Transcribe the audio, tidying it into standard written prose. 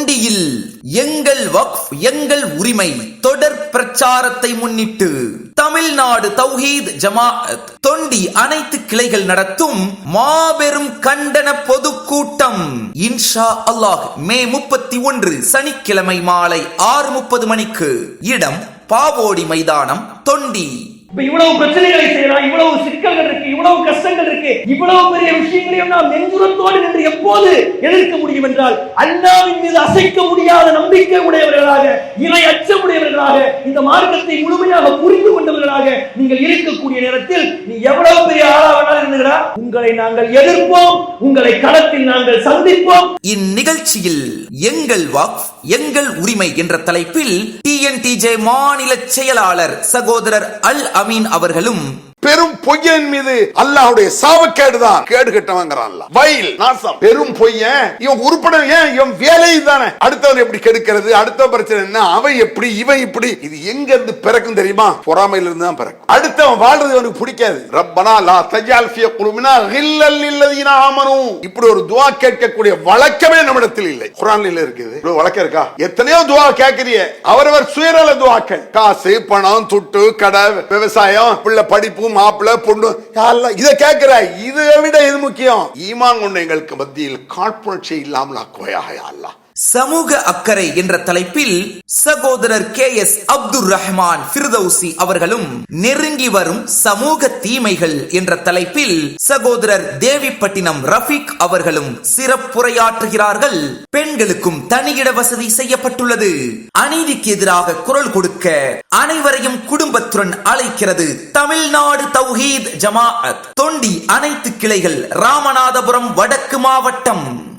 தொண்டியில் எங்கள் வக்ஃப் எங்கள் உரிமை தொடர் பிரச்சாரத்தை முன்னிட்டு தமிழ்நாடு தௌஹீத் ஜமாஅத் தொண்டி அனைத்து கிளைகள் நடத்தும் மாபெரும் கண்டன பொதுக்கூட்டம் இன்ஷா அல்லாஹ் மே 31 சனிக்கிழமை மாலை 6:30 மணிக்கு. இடம் பாவோடி மைதானம், தொண்டி. இவ்வளவு பிரச்சனைகளை செய்யலாம், இவ்வளவு சிக்கல்கள் இருக்கு, இவ்வளவு கஷ்டங்கள் இருக்கு, இவ்வளவு பெரிய விஷயங்களையும் நாம் நெஞ்சுரத்தோடு நின்று எப்போது எதிர்க்க முடியும் என்றால் அல்லாஹ்வின் மீது அசைக்க முடியாத நம்பிக்கை உடையவர்களாக, இறை அச்சமுடையவர்களாக, இந்த மார்க்கத்தை முழுமையாக புரிந்து கொண்டவர்களாக நீங்கள் இருக்கக்கூடிய நேரத்தில் நீ எவ்வளவு பெரிய ஆளாக இருந்துகிறா, உங்களை நாங்கள் எதிர்ப்போம், உங்களை களத்தில் நாங்கள் சந்திப்போம். இந்நிகழ்ச்சியில் எங்கள் வக்ஃப் எங்கள் உரிமை என்ற தலைப்பில் TNTJ மாநில செயலாளர் சகோதரர் அல் அமீன் அவர்களும் பெரும் பொய்யன் மீது அல்லாஹ்வுடைய சாபக்கேடுதான், கேடு கட்டவங்கிறான் வயல் நாசம். பெரும் பொய்யன் இவன் உருப்பட, ஏன் இவன் வேலை தானே, அடுத்தவன் எப்படி கெடுக்கிறது, அடுத்த பிரச்சனை என்ன, அவன் எப்படி இவன் இப்படி, இது எங்க இருந்து பிறக்கும் தெரியுமா? பொறாமையில இருந்து தான் பிறக்கும். அடுத்தவன் வாழ்றது அவனுக்கு பிடிக்காது. ரப்பனா லா தஜால் ஃபீ குலூபினா கில்லல் லில்லதீன ஆமனூ, இப்படி ஒரு துஆ கேட்கக்கூடிய வழக்கமே நம்மிடத்தில் இல்லை. குர்ஆன்ல இருக்குது, இவ்வளவு வழக்கம் இருக்கா? எத்தனையோ துஆ கேட்கறியே, அவரவர் சுயநல துஆக்கள், காசு பணம் துட்டு கடை விவசாயம் பிள்ளை படிப்பு மாப்பிள்ள பொண்ணு இதை கேட்கிற, இதை விட இது முக்கியம். ஈமான் கொண்ட எங்களுக்கு மத்தியில் காழ்ப்புணர்ச்சி இல்லாமல் ஆக்குவாயாக யா அல்லாஹ். சமூக அக்கறை என்ற தலைப்பில் சகோதரர் KS அப்துர் ரஹ்மான் ஃபிர்தௌசி அவர்களும் நெருங்கி வரும் சமூக தீமைகள் என்ற தலைப்பில் சகோதரர் தேவிப்பட்டினம் ரஃபீக் அவர்களும் சிறப்புரையாற்றுகிறார்கள். பெண்களுக்கும் தனியிட வசதி செய்யப்பட்டுள்ளது. அநீதிக்கு எதிராக குரல் கொடுக்க அனைவரையும் குடும்பத்துடன் அழைக்கிறது தமிழ்நாடு தௌஹீத் ஜமாஅத் தொண்டி அனைத்து கிளைகள், ராமநாதபுரம் வடக்கு மாவட்டம்.